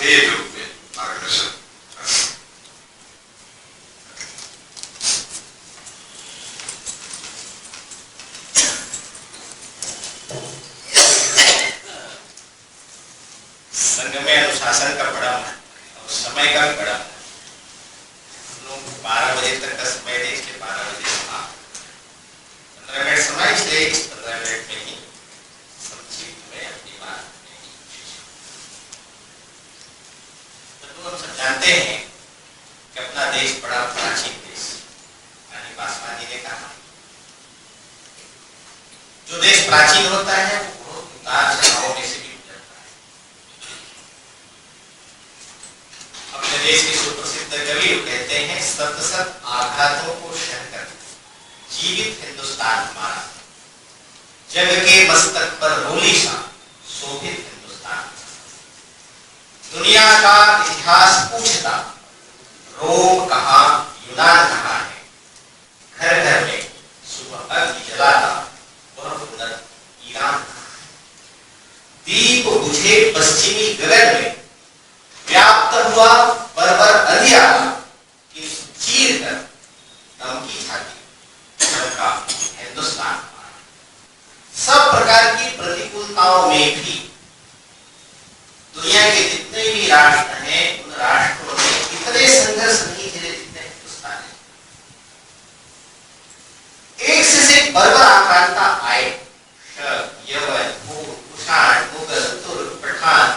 भेद रूप में मार्गदर्शन। संघ में अनुशासन का बड़ा महत्व और समय का भी बड़ा महत्व। लोग 12 बजे तक का समय दे, इसलिए 12 बजे 15 मिनट समय, इसलिए 15 मिनट में ही संक्षिप्त में अपनी बात तो हम सब जानते हैं कि अपना देश बड़ा प्राचीन देश, रानी पासवान जी ने कहा जो देश प्राचीन होता है वो बहुत उतार चढ़ावों में से भी गुजरता है। अपने देश के सुप्रसिद्ध कवि कहते हैं सत सत आघातों को सहन कर जीवित हिंदुस्तान हमारा, जग के मस्तक पर रोली सा शोभित हिंदुस्तान। दुनिया का इतिहास पूछता रोम कहाँ यूनान कहाँ है, घर घर में सुबह अग्नि जलाता वह उन्नत ईरान कहाँ है। दीप बुझे पश्चिमी गगन में व्याप्त हुआ बर्बर अंधियारा कि चीर कर दम की छाती का हिंदुस्तान। सब प्रकार की प्रतिकूलताओं में भी दुनिया के जितने भी राष्ट्र हैं उन राष्ट्रों में इतने संघर्ष नहीं झेले जितने हिंदुस्तान है। एक से बर्बर आक्रांता आए, यवन, कुषाण, मुगल, तुर्क, पठान,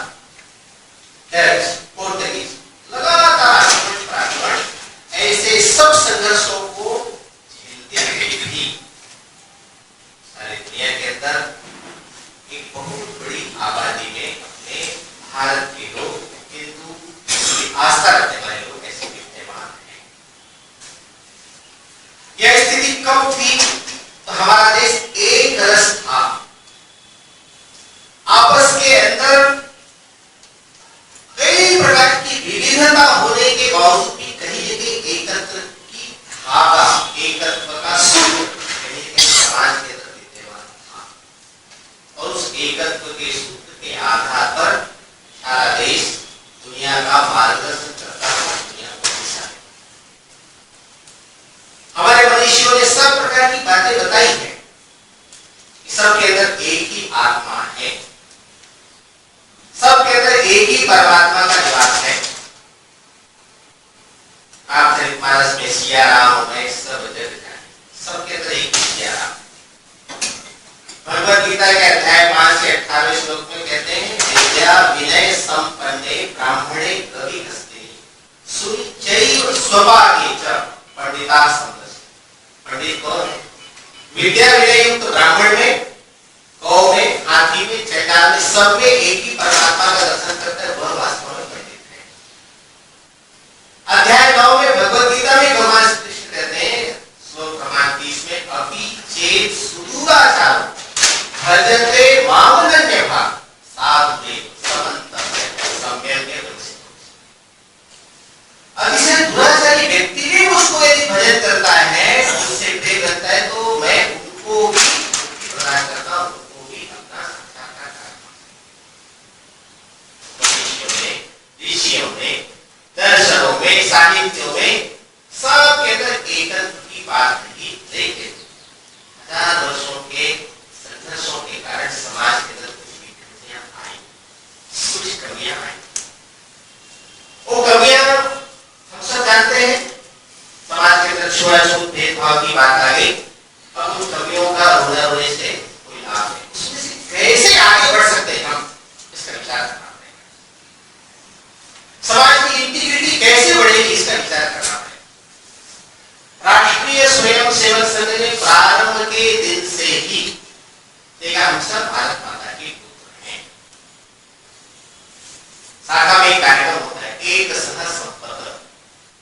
डच, पोर्तुगीज, लगातार ऐसे सब संघर्षों को झेलते हुए भी सारी दुनिया के अंदर एक बहुत बड़ी आबादी में अपने भारत के लोग, हिंदू की आस्था रखने वाले लोग ऐसे विद्यमान हैं। यह स्थिति कब थी? तो हमारा देश एक रस था, आपस के अंदर कई प्रकार की विविधता होने के बावजूद भी कहीं जगह एकत्र की धागा, एकत्व का सूत्र कहीं जगह समाज के अंदर विद्यमान था और उस एकत्व के सूत्र के आधार पर सारा देश दुनिया का मार्गदर्शन करता हुआ दुनिया को दिशा देता। हमारे मनीषियों ने सब प्रकार की बातें बताई है, सबके अंदर एक ही आत्मा है, सबके अंदर एक ही परमात्मा का निवास है। आप चरितमानस में सिया राम मैं सब जग जाने, सबके अंदर एक ही सिया राम। भगवद गीता के अध्याय 5 से 28 श्लोक में कहते हैं विद्या विनय संपन्ने ब्राह्मणे कवि हस्ते सुचैव स्वभागे च पंडिता समदस्य। पंडित कौन है? विद्या विनय युक्त ब्राह्मण में, गौ में, हाथी में, चंडाल में, सब में एक ही परमात्मा का दर्शन करता है, वह वास्तव में पंडित है। अध्याय 9 में भगवद गीता में भगवान श्री कृष्ण कहते हैं श्लोक क्रमांक 30 में अपि चेत सुदूराचारो भजते मामनन्य भाग साधुदेव समन्तव्य सम्यग्य वंशितो। अतिशय दुराचारी व्यक्ति भी मुझको यदि भजन करता है, मुझसे प्रेम करता है, तो मैं उनको भी प्रदान करता हूं, उनको भी अपना साक्षात्कार करता हूं। ऋषियों में, दर्शनों में, साहित्यों में सब के अंदर एकत्व की बात नहीं, लेकिन हजार वर्षों के संघर्षों के कारण समाज के अंदर कुछ विकृतियां आई, कुछ कमियां आई। वो कमियां हम सब जानते हैं, समाज के अंदर छुआछूत भेदभाव की बात आ गई। अब उन कमियों का रोना रोने से कोई लाभ नहीं, उसमें से कैसे आगे बढ़ सकते हैं हम, इसका विचार करना पड़ेगा। समाज की इंटीग्रिटी कैसे बढ़ेगी, इसका विचार करना पड़ेगा। राष्ट्रीय स्वयंसेवक संघ ने प्रारंभ के दिन से ही देखा हम सब भारत माता के पुत्र हैं। शाखा में एक कार्यक्रम होता है, एक सह संपर्क।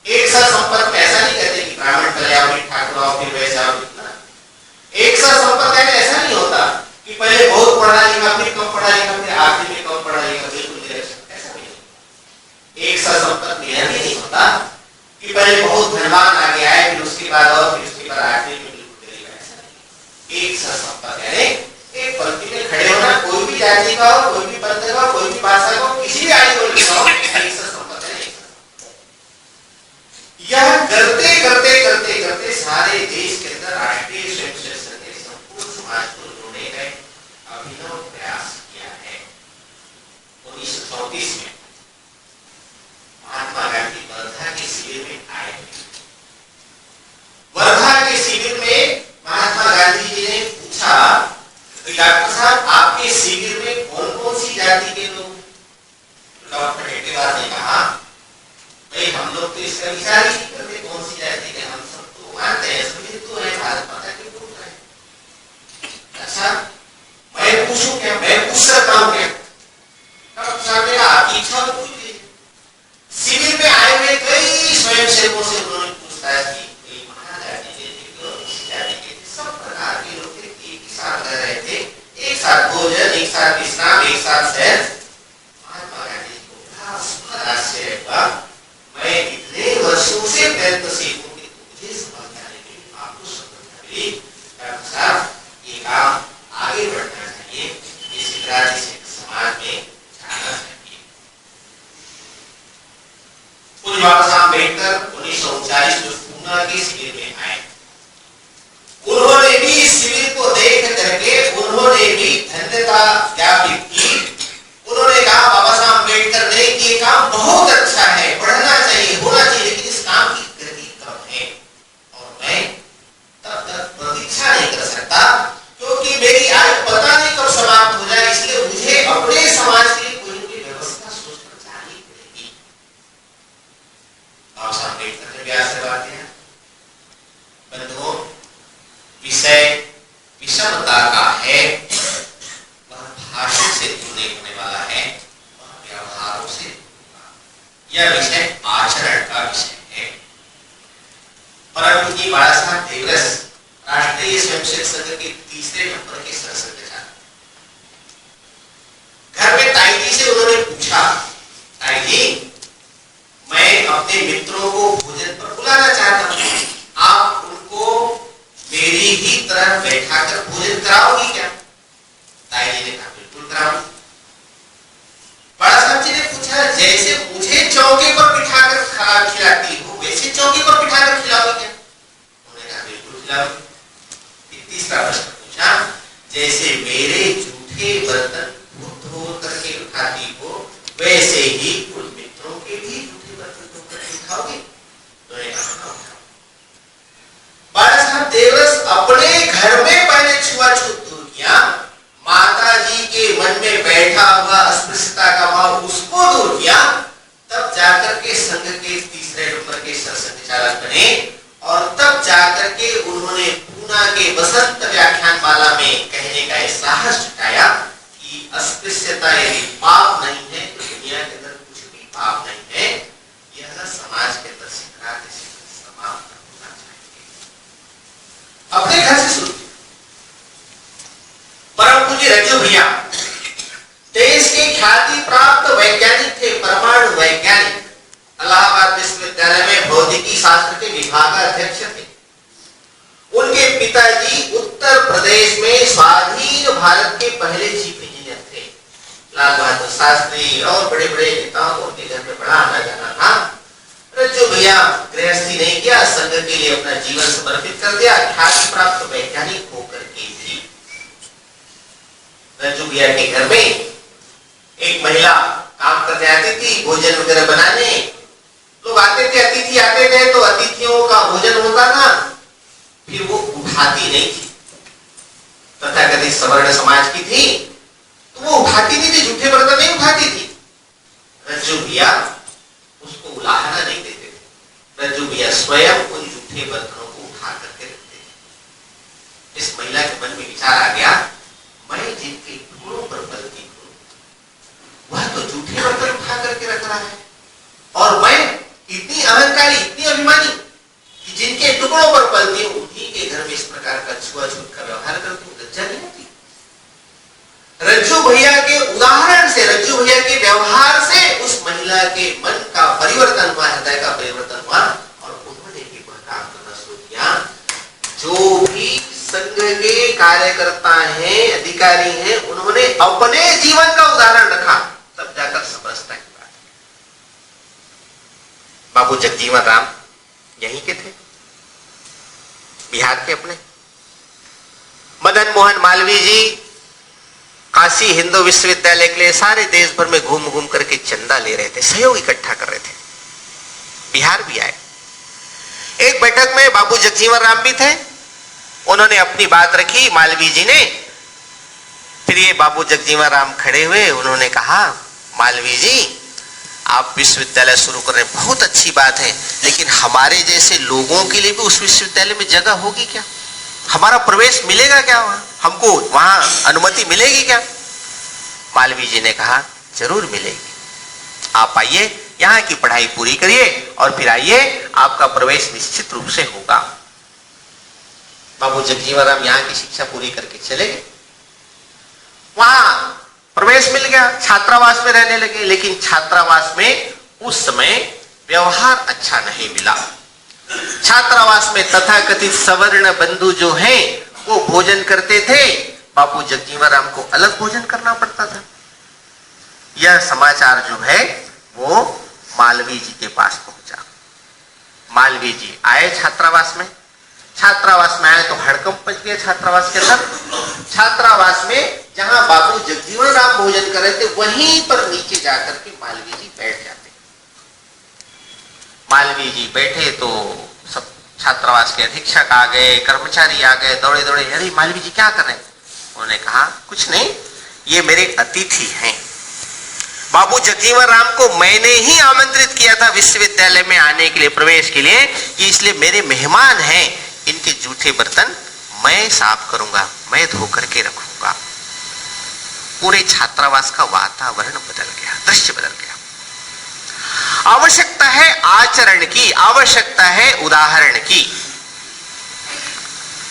एक सह संपर्क में ऐसा नहीं कहते कि ब्राह्मण चले आओ, ठाकुर आओ, फिर वैसे आओ, इतना। एक सह संपर्क में ऐसा नहीं होता कि पहले बहुत पढ़ा लिखा, फिर कम पढ़ा लिखा, फिर आखिर में कम पढ़ा लिखा, बिल्कुल ऐसा नहीं होता। एक सह संपर्क में यह भी नहीं होता कि पहले बहुत धनवान आगे आए, फिर उसके बाद और फिर उसके बाद आखिर में बिल्कुल गरीब, ऐसा नहीं। एक सह संपर्क यानी एक पंक्ति में खड़े होना, कोई भी जाति का हो, कोई भी पंथ का हो, कोई भी भाषा का हो, किसी भी आयु को करते करते करते सारे देश के अंदर राष्ट्रीय स्वयंसेवक संघ ने संपूर्ण समाज को जोड़ने का अभिनव प्रयास किया है। 1934 में महात्मा गांधी वर्धा के शिविर में आए। वर्धा के शिविर में महात्मा गांधी जी ने पूछा, डॉक्टर साहब आपके शिविर में कौन कौन सी जाति के लोग? डॉक्टर हेडेगार ने कहा, भाई हम लोग तो इसका विचार ही नहीं करते कौन सी जाति के, हम सब तो मानते हैं सभी हिंदू है, भारत माता के पुत्र है। अच्छा मैं पूछूं क्या? मैं पूछ सकता हूं क्या? डॉक्टर साहब ने कहा आपकी इच्छा पूछ लीजिए। शिविर में आए हुए कई स्वयंसेवकों से उन्होंने पूछताछ की, सब प्रकार के लोग थे, एक ही साथ रह रहे थे, एक साथ भोजन, एक साथ विश्राम, एक साथ सैर। महात्मा गांधी को बड़ा आश्चर्य हुआ, मैं इतने वर्षों से प्रयत्नशील हूं कि मुझे समझ आने के लिए आपको सफलता मिली। डॉक्टर साहब ये काम आगे बढ़ना चाहिए, इस राज्य से समाज में जाना चाहिए। पूज्य बाबा साहब अम्बेडकर 1939 में पूना के शिविर में आए। उन्होंने भी इस शिविर को देख करके उन्होंने भी धन्यता ज्ञापित की। उन्होंने कहा बाबा साहब अम्बेडकर ने कि ये काम बहुत अच्छा है, बढ़ना चाहिए, होना चाहिए, लेकिन इस काम की गति कम है और मैं तब तक प्रतीक्षा नहीं कर सकता क्योंकि मेरी आयु पता नहीं कब समाप्त हो जाए, इसलिए मुझे अपने समाज के लिए कोई ना कोई व्यवस्था सोचकर जानी पड़ेगी। बाबा साहब अम्बेडकर ने भी आशीर्वाद दिया। बंधुओं, विषय विषमता का है, वह भाषण से दूर नहीं होने वाला है, वह व्यवहारों से दूर। यह विषय आचरण का विषय है। परम पूज्य बाबा साहब देवरस राष्ट्रीय स्वयंसेवक संघ के तीसरे नंबर के सरसंघचालक। घर में ताई जी से उन्होंने पूछा, ताई जी मैं अपने मित्रों को भोजन पर बुलाना चाहता हूं, आप उनको मेरी ही तरह बैठाकर भोजन कराओगी क्या? ताई जी ने कहा बिल्कुल कराऊंगी। बड़ा साहब जी ने पूछा, जैसे मुझे चौके पर बिठाकर खिलाती हो वैसे चौके पर बिठाकर खिलाओगी क्या? उन्होंने कहा बिल्कुल खिलाऊंगी। तीसरा प्रश्न पूछा, जैसे मेरे जूठे बर्तन धो करके उठाती हो वैसे ही कुछ मित्रों के भी जूठे बर्तन धोकर उठाओगे? उन्होंने कहा बाबा साहब देवरस अपने घर में पहले छुआछूत दूर किया, माता जी के मन में बैठा हुआ अस्पृश्यता का भाव उसको दूर किया, तब जाकर के संघ के तीसरे नंबर के सरसंघचालक बने और तब जाकर के उन्होंने पूना के बसंत व्याख्यान माला में कहने का साहस जुटाया कि अस्पृश्यता यदि पाप नहीं है तो दुनिया के अंदर कुछ भी पाप नहीं है, यह समाज के अंदर समाप्त होना चाहिए। अपने घर से शुरू। परम पूज्य रज्जू भैया देश के ख्याति प्राप्त वैज्ञानिक थे, परमाणु वैज्ञानिक। इलाहाबाद विश्वविद्यालय में भौतिकी शास्त्र के विभागाध्यक्ष थे। उनके पिताजी उत्तर प्रदेश में स्वाधीन भारत के पहले चीफ इंजीनियर थे। लाल बहादुर शास्त्री और बड़े बड़े नेताओं को उनके घर में बड़ा आना जाना था। रज्जू भैया गृहस्थी नहीं किया, संघ के लिए अपना जीवन समर्पित कर दिया, ख्याति प्राप्त वैज्ञानिक होकर के भी। रज्जू भैया के घर में एक महिला काम करने आती थी, भोजन वगैरह बनाने। लोग आते थे, अतिथि आते थे तो अतिथियों का भोजन होता था, फिर वो उठाती नहीं थी। तथाकथित सवर्ण समाज की थी तो वो उठाती नहीं थी, जूठे बर्तन नहीं उठाती थी। रज्जू भैया उसको उलाहना नहीं देते थे। रज्जू भैया स्वयं उन जूठे बर्तनों को उठा करके रखते थे। इस महिला के मन में विचार आ गया, मैं जिनके टुकड़ों पर पलती हूं वह तो जूठे बर्तन उठा करके रख रहा है और मैं इतनी अहंकारी, इतनी अभिमानी कि जिनके टुकड़ों पर पलती हूं उन्हीं के घर में इस प्रकार का छुआछूत का व्यवहार करती हूं, लज्जा नहीं होती? रज्जू भैया के उदाहरण से, रज्जू भैया के व्यवहार से उस महिला के मन का परिवर्तन हुआ, हृदय का परिवर्तन हुआ और उन्होंने भी वह काम करना शुरू किया। जो भी संघ के कार्यकर्ता हैं, अधिकारी हैं, उन्होंने अपने जीवन का उदाहरण रखा, तब जाकर समझता की बात। बाबू जगजीवन राम यहीं के थे, बिहार के अपने मदन मोहन मालवीय जी काशी हिंदू विश्वविद्यालय के लिए सारे देश भर में घूम घूम करके चंदा ले रहे थे, सहयोग इकट्ठा कर रहे थे। बिहार भी आए। एक बैठक में बाबू जगजीवन राम भी थे। उन्होंने अपनी बात रखी मालवीय जी ने। फिर ये बाबू जगजीवन राम खड़े हुए, उन्होंने कहा मालवीय जी आप विश्वविद्यालय शुरू कर रहे हैं, बहुत अच्छी बात है, लेकिन हमारे जैसे लोगों के लिए भी उस विश्वविद्यालय में जगह होगी क्या? हमारा प्रवेश मिलेगा क्या? वहां हमको वहां अनुमति मिलेगी क्या? मालवीय जी ने कहा जरूर मिलेगी, आप आइए, यहाँ की पढ़ाई पूरी करिए और फिर आइए, आपका प्रवेश निश्चित रूप से होगा। बाबू जगजीवन राम यहाँ की शिक्षा पूरी करके चले गए। वहां प्रवेश मिल गया, छात्रावास में रहने लगे। लेकिन छात्रावास में उस समय व्यवहार अच्छा नहीं मिला। छात्रावास में तथाकथित सवर्ण बंधु जो हैं वो भोजन करते थे, बाबू जगजीवन राम को अलग भोजन करना पड़ता था। यह समाचार जो है वो मालवीय जी के पास पहुंचा। मालवीय जी आए छात्रावास में। छात्रावास में आए तो हड़कंप मच गया छात्रावास के अंदर। छात्रावास में जहां बाबू जगजीवन राम भोजन कर रहे थे वहीं पर नीचे जाकर के मालवीय जी बैठ जाते। मालवीय जी बैठे तो सब छात्रावास के अधीक्षक आ गए, कर्मचारी आ गए, दौड़े दौड़े, अरे मालवीय जी क्या कर रहे हैं? उन्होंने कहा कुछ नहीं, ये मेरे अतिथि हैं। बाबू जगजीवन राम को मैंने ही आमंत्रित किया था विश्वविद्यालय में आने के लिए, प्रवेश के लिए, कि इसलिए मेरे मेहमान हैं, इनके जूठे बर्तन मैं साफ करूंगा, मैं धो करके रखूंगा। पूरे छात्रावास का वातावरण बदल गया, दृश्य बदल गया। आवश्यकता है आचरण की, आवश्यकता है उदाहरण की।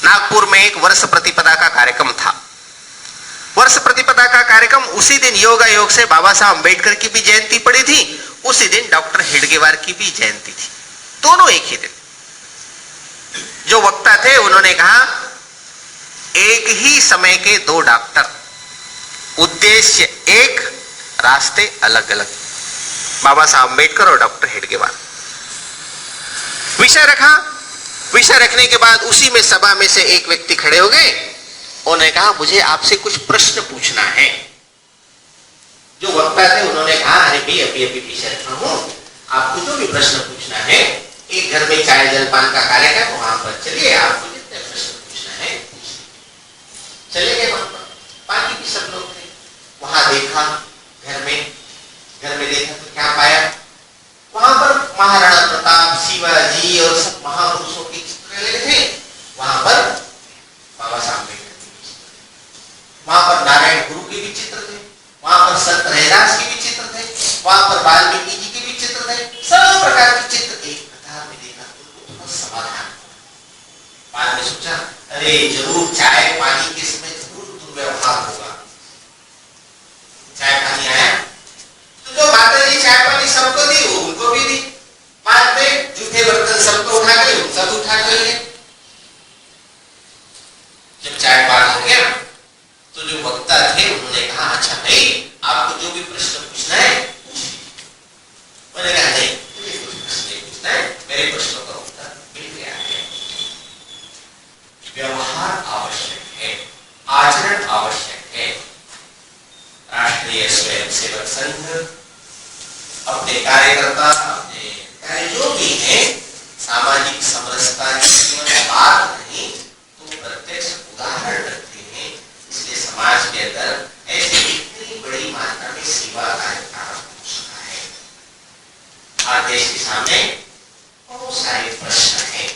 नागपुर में एक वर्ष प्रतिपदा का कार्यक्रम था। वर्ष प्रतिपदा का कार्यक्रम उसी दिन योग आयोग से बाबा साहब अंबेडकर की भी जयंती पड़ी थी, उसी दिन डॉक्टर हेडगेवार की भी जयंती थी, दोनों एक ही दिन। जो वक्ता थे उन्होंने कहा एक ही समय के दो डॉक्टर, उद्देश्य एक, रास्ते अलग अलग। बाबा साहब अंबेडकर और डॉक्टर हेडगेवार। विषय रखा। विषय रखने के बाद उसी में सभा में से एक व्यक्ति खड़े हो गए। उन्होंने कहा मुझे आपसे कुछ प्रश्न पूछना है। जो वक्ता थे उन्होंने कहा अरे भाई अभी अभी विषय रखा हूं, आपको जो भी प्रश्न पूछना है, एक घर में चाय जलपान का कार्यक्रम, वहां पर चलिए, आपको जितने प्रश्न पूछना है चले गए वहां पर। बाकी भी सब लोग थे। वहां देखा, घर में देखा तो क्या पाया? वहां पर महाराणा प्रताप, शिवाजी और सब महापुरुषों के चित्र लगे थे। वहां पर बाबा साहब अंबेडकर, वहां पर नारायण गुरु के भी चित्र थे, वहां पर संत रैदास के भी चित्र थे, वहां पर वाल्मीकि जी के भी चित्र थे। सब प्रकार के चित्र एक कतार में देखा तो बहुत समाधान। बाद में सोचा अरे जरूर चाय पानी के समय जरूर दुर्व्यवहार होगा। चाय पानी आया तो जो माता जी चाय पानी सबको दी, वो उनको भी दी। बाद में जूठे बर्तन सबको उठा के सब उठा कर लिए। जब चाय पान हो गया तो जो वक्ता थे उन्होंने कहा अच्छा भाई आपको जो भी प्रश्न पूछना है मैंने कहा नहीं, मुझे कुछ प्रश्न नहीं पूछना है, मेरे प्रश्नों का उत्तर मिल गया है। व्यवहार आवश्यक है, आचरण आवश्यक है। राष्ट्रीय स्वयंसेवक संघ अपने कार्यकर्ता, अपने कार्य जो भी है, सामाजिक समरसता की केवल बात नहीं तो प्रत्यक्ष उदाहरण रखते हैं। इसलिए समाज के अंदर ऐसी इतनी बड़ी मात्रा में सेवा कार्य प्रारंभ हो सका है। आज देश के सामने बहुत सारे प्रश्न हैं,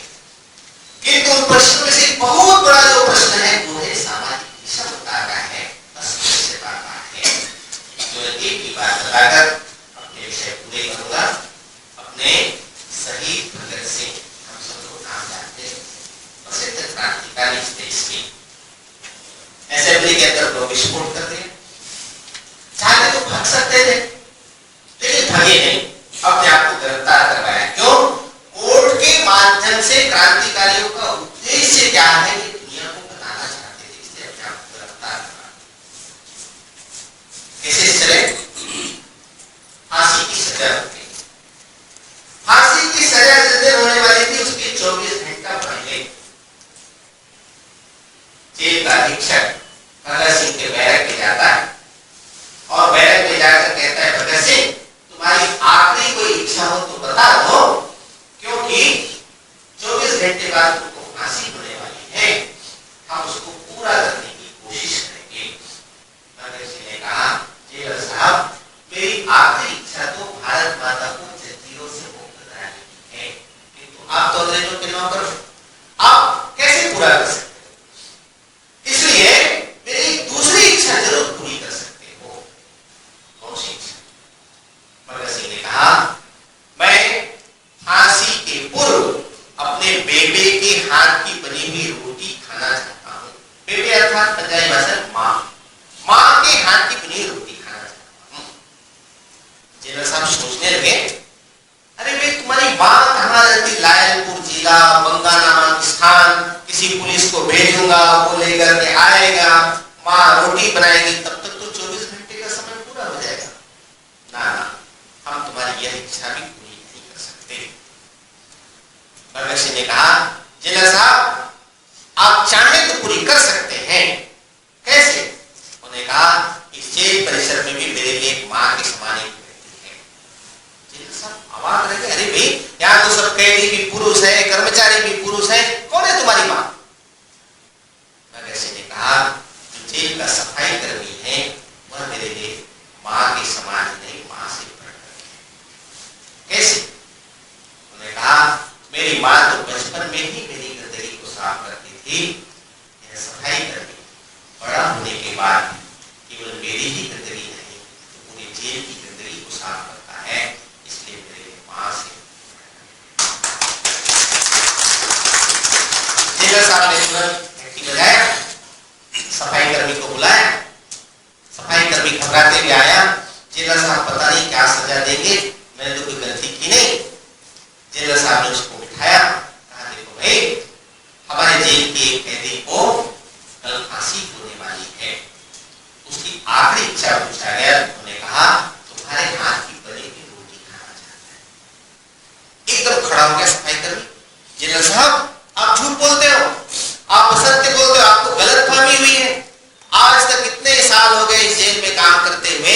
किंतु उन प्रश्नों में से बहुत बड़ा जो प्रश्न है वो है सामाजिक विषमता का है, अस्पृश्यता का है। जो एक ही बात बताकर अपने विषय पूरे करूंगा। अपने शहीद भगत सिंह, हम सब लोग नाम जानते हैं, प्रसिद्ध क्रांतिकारी इस देश के, असेंबली के अंदर विस्फोट कर दिया। चाहते तो भाग सकते थे लेकिन भागे नहीं, अपने आप को गिरफ्तार करवाया। क्यों? कोर्ट के माध्यम से क्रांतिकारियों का उद्देश्य क्या है ये दुनिया को बताना चाहते थे, इसलिए अपने आप को गिरफ्तार करवाया। कैसे चले? फांसी की सजा होती। फांसी की सजा जिस दिन होने वाली थी उसके 24 घंटा पहले रोटी बनाएगी तब तक तो 24 घंटे का समय पूरा हो जाएगा। ना ना, हम तुम्हारी यह इच्छा भी पूरी नहीं कर सकते। भगत सिंह ने कहा, जेलर साहब आप चाहें तो पूरी कर सकते हैं। कैसे? उन्होंने कहा, इस जेल परिसर में भी मेरे लिए एक मां के समान एक व्यक्ति है। जेलर साहब अवाक रह गए, अरे भाई यहाँ तो सब कैदी भी पुरुष है, कर्मचारी भी पुरुष है, कौन है तुम्हारी मां? भगत सिंह ने कहा, जेल का सफाई कर्मी है वह मेरे लिए मां के समान नहीं, मां से बढ़कर। कैसे? उन्होंने कहा, मेरी मां तो बचपन में ही मेरी गंदगी को साफ करती थी। यह सफाई कर्मी बड़ा होने के बाद केवल मेरी ही गंदगी नहीं, पूरे जेल की गंदगी को साफ करता है, इसलिए मेरे मां से। जेलर साहब ने तुरंत घंटी बजाया, सफाई कर्मी को बुलाया। सफाई कर्मी घबराते हुए आया, जेलर साहब पता नहीं क्या सजा देंगे, मैंने तो कोई गलती की नहीं। जेलर साहब ने उसको बिठाया, कहा, देखो भाई हमारे जेल के एक कैदी को कल फांसी होने वाली है, उसकी आखिरी इच्छा पूछा गया। उन्होंने कहा, तुम्हारे हाथ की बनी हुई रोटी खाना चाहता है। एकदम खड़ा हो गया सफाई कर्मी, जेलर साहब आप झूठ बोलते हो, आप असत्य बोलते हो, आपको गलतफहमी हुई है। आज तक इतने साल हो गए इस जेल में काम करते हुए,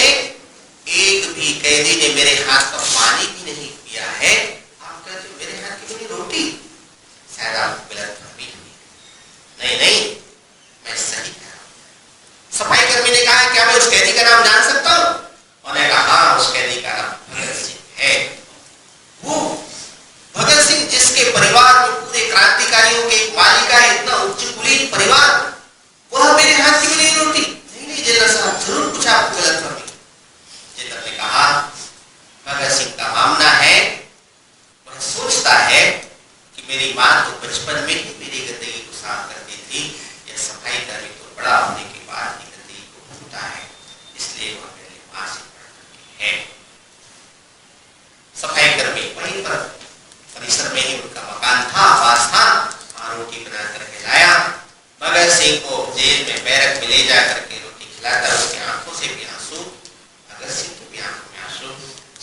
एक भी कैदी ने मेरे हाथ का पानी भी नहीं पिया है, आप कहते हो मेरे हाथ की बनी रोटी? शायद आपको गलतफहमी हुई। नहीं नहीं, मैं सही कह रहा हूं। सफाई कर्मी ने कहा, क्या मैं उस कैदी का नाम जान सकता हूं? उन्होंने कहा, हाँ उस कैदी का नाम भगत सिंह है। वो भगत सिंह जिसके परिवार में पूरे क्रांतिकारियों के एक मालिका है, इतना उच्च कुलीन परिवार, वह मेरे हाथ की बनी रोटी? नहीं नहीं जेलर साहब, जरूर कुछ आपको गलतफहमी। जेलर ने कहा, भगत सिंह का मामला है, वह सोचता है कि मेरी मां तो बचपन में ही मेरी गंदगी को साफ करती थी, यह सफाई कर्मी तो बड़ा होने के बाद ही गंदगी को धोता है, इसलिए वह मेरी मां से बढ़कर है। सफाई कर्मी वहीं पर परिसर में ही उनका मकान था, आवास था, वहां रोटी बना करके लाया। भगत सिंह को जेल में बैरक में ले जाकर के रोटी खिलाकर उसकी आंखों से भी आंसू, भगत सिंह की भी आंखों में आंसू।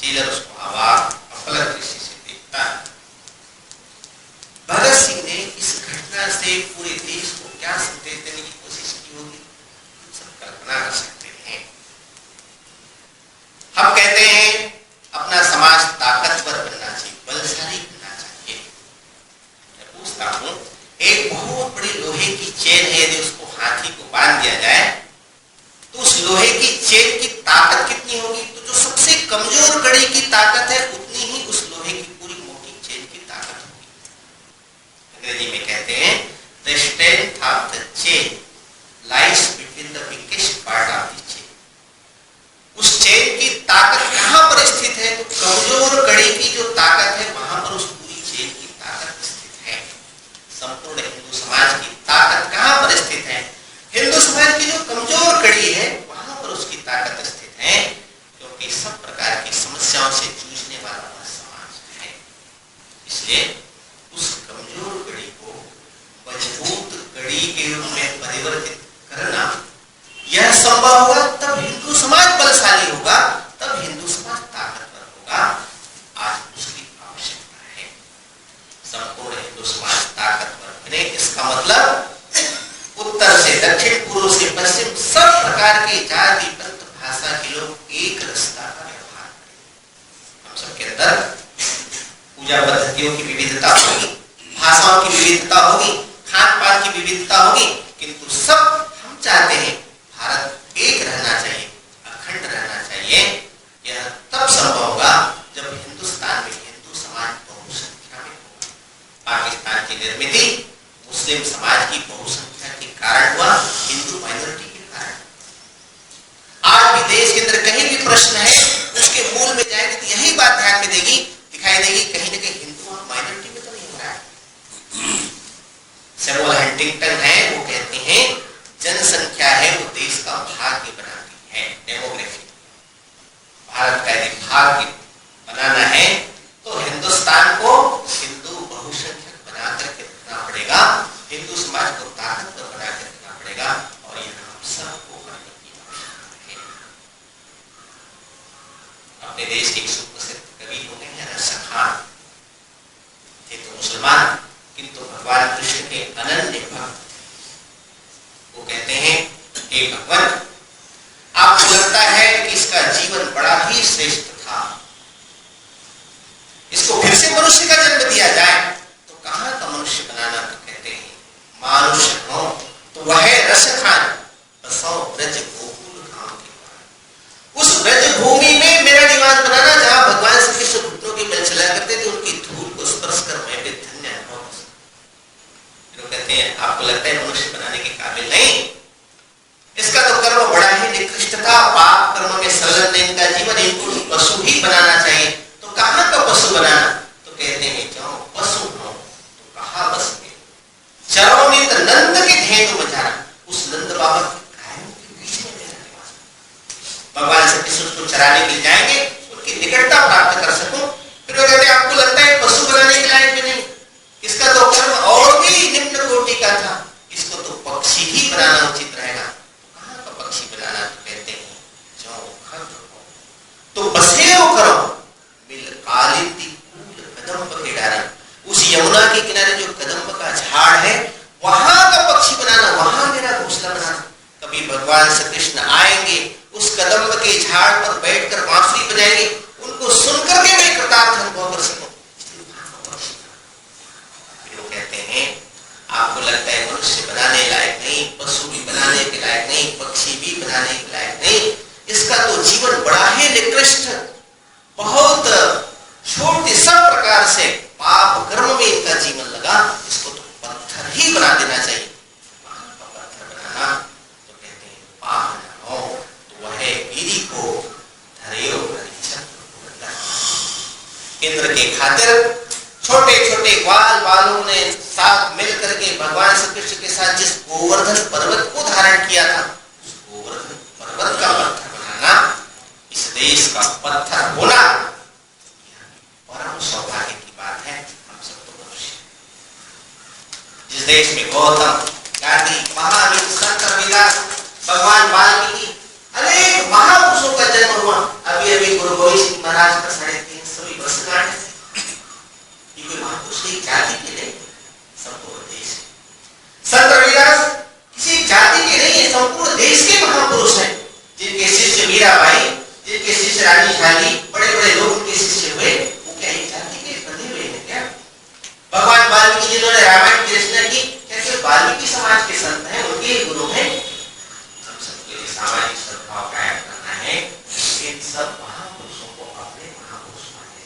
जेलर उसको अवाक अपलक दृष्टि से देखता है। भगत सिंह ने इस घटना से पूरे देश को क्या संदेश देने की कोशिश की होगी, सब कल्पना कर सकते हैं। हम कहते हैं अपना समाज ताकतवर बनना चाहिए, बलशाली बनना चाहिए। मैं पूछता हूं, एक बहुत बड़ी लोहे की चेन है, यदि उसको हाथी को बांध दिया जाए तो उस लोहे की चेन की ताकत कितनी होगी? तो जो सबसे कमजोर कड़ी की ताकत है उतनी ही उस लोहे की पूरी मोटी चेन की ताकत होगी। अंग्रेजी में कहते हैं, the strength of the chain lies between the weakest part of the chain. उस चेन की ताकत कहां पर स्थित है? तो कमजोर कड़ी की जो ताकत है वहां पर उस पूरी चेन की ताकत स्थित है। संपूर्ण हिंदू समाज की ताकत कहां पर स्थित है? हिंदू समाज की जो कमजोर कड़ी है वहां पर उसकी ताकत स्थित है, क्योंकि सब प्रकार की समस्याओं से जूझने वाला वह समाज है। इसलिए उस कमजोर कड़ी को मजबूत कड़ी के रूप में परिवर्तित करना, यह संभव होगा तब हिंदू समाज बलशाली होगा, तब हिंदू समाज ताकतवर होगा। आज उसकी आवश्यकता है। संपूर्ण हिंदू समाज ताकतवर बने, इसका मतलब उत्तर से दक्षिण, पूर्व से पश्चिम, सब प्रकार के जाति पंथ भाषा के लोग एक रास्ता का व्यवहार करें। हम सबके अंदर पूजा पद्धतियों की विविधता होगी, भाषाओं की विविधता होगी, खान पान की विविधता होगी, किंतु सब हम चाहते हैं भारत एक रहना चाहिए, अखंड रहना चाहिए। यह तब संभव होगा जब हिंदुस्तान में हिंदू समाज बहुसंख्या में होगा। पाकिस्तान की निर्मिति मुस्लिम समाज की बहुसंख्या के कारण हुआ, हिंदू माइनॉरिटी के कारण। आज भी देश के अंदर कहीं भी प्रश्न है, उसके मूल में जाएगी तो यही बात ध्यान में देगी, दिखाई देगी, कहीं न कहीं हिंदू और माइनॉरिटी में तो नहीं हो रहा है। सैमुअल हंटिंगटन है, वो कहते हैं जनसंख्या है वो देश का भाग्य बनाती है, डेमोग्राफी। भारत का यदि भाग्य बनाना है तो हिंदुस्तान को हिंदू बहुसंख्यक बना करके रखना पड़ेगा, हिंदू समाज को ताकतवर बना कर रखना पड़ेगा, और यह हम सबको करना भगवान, आपको लगता है कि इसका जीवन बड़ा ही श्रेष्ठ था, इसको फिर से मनुष्य का जन्म दिया जाए तो कहां का मनुष्य बनाना? तो कहते हैं मानुष हो तो वह रस खान बसो ब्रज गोकुल धाम के। उस ब्रज भूमि में मेरा निवास बनाना जहां भगवान श्री कृष्ण घुटनों के बल चला करते थे, उनकी धूल को स्पर्श कर मैं भी धन्य अनुभव। लोग कहते हैं आपको लगता है मनुष्य बनाने के काबिल नहीं, इसका तो कर्म बड़ा ही निकृष्ट था, पाप कर्म में संलग्न इनका जीवन, इनको पशु ही बनाना चाहिए। तो कहां का पशु बनाना? तो कहते हैं जाओ पशु हो तो कहां बस गए, चरौनित नंद के धेनु बजाना। उस नंद बाबा गायों के बीच में मेरा निवास, भगवान श्री कृष्ण उसको चराने के लिए जाएंगे, उनकी निकटता प्राप्त कर सकूं। फिर वो कहते हैं आपको लगता है पशु बनाने के लायक भी नहीं, इसका तो कर्म और भी निम्न कोटि का था, इसको तो पक्षी ही बनाना उचित रहेगा। पक्षी बनाना? तो कहते हैं जाओ खर्च हो तो बसे हो करो मिल कालिंदी कूल कदम्ब के डारा। उस यमुना के किनारे जो कदम्ब का झाड़ है वहां का पक्षी बनाना, वहां मेरा घोंसला बनाना। कभी भगवान श्री कृष्ण आएंगे, उस कदम्ब के झाड़ पर बैठकर बांसुरी बजाएंगे, उनको सुनकर के मैं कृतार्थ अनुभव कर सकूं। कहते हैं आपको लगता है मनुष्य बनाने लायक नहीं, पशु भी बनाने के लायक नहीं, पक्षी भी बनाने के लायक नहीं, इसका तो जीवन बड़ा ही निकृष्ट, बहुत छोटे सब प्रकार से पाप कर्म में इनका जीवन लगा, इसको तो पत्थर ही बना देना चाहिए। पत्थर बनाना तो कहते हैं पाप न हो तो वह गिरी को धरे इंद्र के खातिर छोटे छोटे ग्वाल बालों ने साथ मिलकर के भगवान श्री कृष्ण के साथ जिस गोवर्धन पर्वत को धारण किया था, उस गोवर्धन पर्वत का पत्थर बनाना, इस देश का पत्थर होना परम सौभाग्य की बात है। हम सब तो मनुष्य, जिस देश में गौतम, गांधी, महावीर, संत रविदास, भगवान वाल्मीकि, अनेक महापुरुषों का जन्म हुआ। अभी अभी गुरु गोविंद सिंह महाराज का 350वीं वर्षगांठ है। कोई महापुरुष की जाति के नहीं, संपूर्ण देश। संत रविदास किसी जाति के नहीं है, संपूर्ण देश के महापुरुष हैं। जिनके शिष्य मीराबाई, जिनके शिष्य रानी झाली, बड़े बड़े लोग उनके शिष्य हुए, वो क्या एक जाति के बंधे हुए हैं क्या? भगवान वाल्मीकि जिन्होंने रामायण की रचना की, क्या सिर्फ वाल्मीकि समाज के संत हैं, उनके गुरु हैं? हम सबके लिए सामाजिक सद्भाव कायम करना है। इन सब महापुरुषों को अपने महापुरुष माने।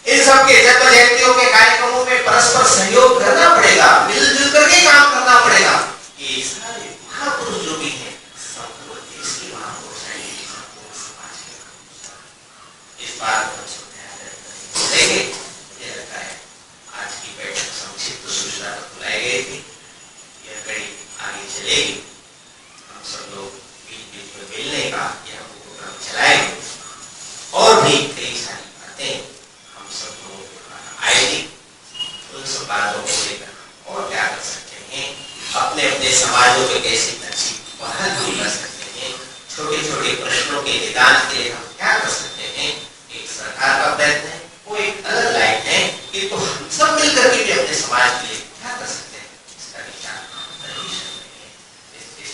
इन सबके जन्म जयंतियों के कार्यक्रमों में परस्पर सहयोग करना पड़ेगा, मिलजुल करके काम करना पड़ेगा। ये सारे महापुरुष जो भी हैं, संपूर्ण देश के महापुरुष हैं, संपूर्ण समाज के। इस बात को मुझे लगता है आज की बैठक संक्षिप्त सूचना पर बुलाई गई थी, यह कड़ी आगे चलेगी। हम सब लोग बीच बीच में मिलने का यह प्रोग्राम चलाएंगे और भी कई सारी बातें हम सब लोगों को आएगी। उन सब बातों को लेकर और क्या कर सकते हैं, अपने अपने समाजों में कैसे अच्छी पहल कर सकते हैं, छोटे छोटे प्रश्नों के निदान के लिए हम क्या कर सकते हैं। एक सरकार का प्रयत्न है, वो एक अलग लाइन है, किंतु हम सब मिलकर के भी अपने समाज के लिए क्या कर सकते हैं, इसका विचार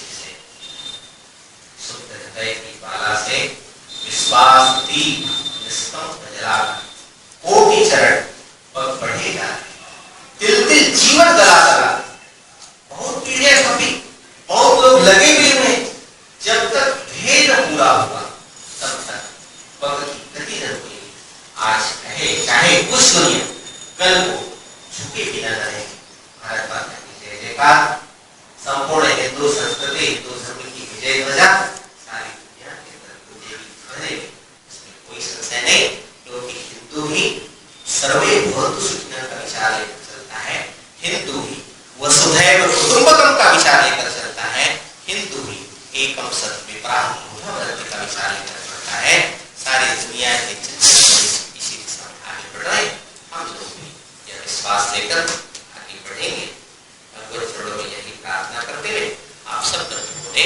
से शुद्ध हृदय की बाला से विश्वास दीप निस्तंभ जलाकर कोटि चरण पग बढ़ेगा, दिल दिल जीवन गला गला। बहुत पीढ़ियां कभी बहुत लोग लगे भी हुए, जब तक भेद पूरा हुआ तब तक पग की गति न हुई। आज कहे चाहे कुछ दुनिया, कल को झुके बिना न रहे। भारत माता की जय जयकार। संपूर्ण हिंदू संस्कृति, हिंदू धर्म की विजय ध्वजा सारी दुनिया के अंदर गूंजेगी, इसमें कोई संशय नहीं, क्योंकि हिंदू ही सर्वे भवन्तु सुखिनः का विचार लेकर चलता है, हिंदू ही वसुधैव कुटुंबकम का विचार लेकर चलता है, हिंदू ही एकम सत विप्राह का विचार लेकर चलता है। सारी दुनिया के इसी दिशा में आगे बढ़ रहे हैं। हम लोग भी यह विश्वास लेकर आगे बढ़ेंगे। भगवत चरणों में यही प्रार्थना करते हुए आप सब बंधुओं ने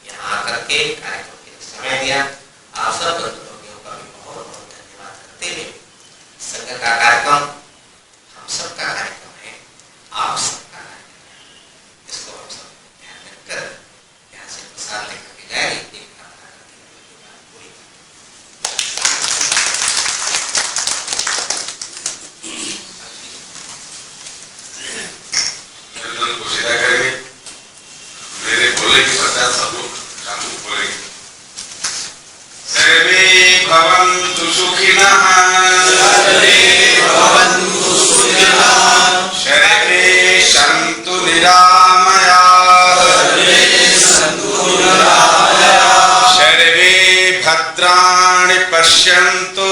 यहाँ आकर के कार्यक्रम के समय दिया, आप सब बंधुओं का भी बहुत बहुत धन्यवाद करते हुए संघ का कार्यक्रम हम सबका कार्यक्रम है, आप सबका कार्यक्रम है, इसको हम सब ध्यान रखकर यहाँ से साथ लेकर के जाएंगे। सीधा करेंगे, मेरे बोलने के पश्चात सब लोग शांति बोलेंगे। सर्वे भवन्तु सुखिनः, सर्वे सन्तु निरामयाः, सर्वे भद्राणि पश्यन्तु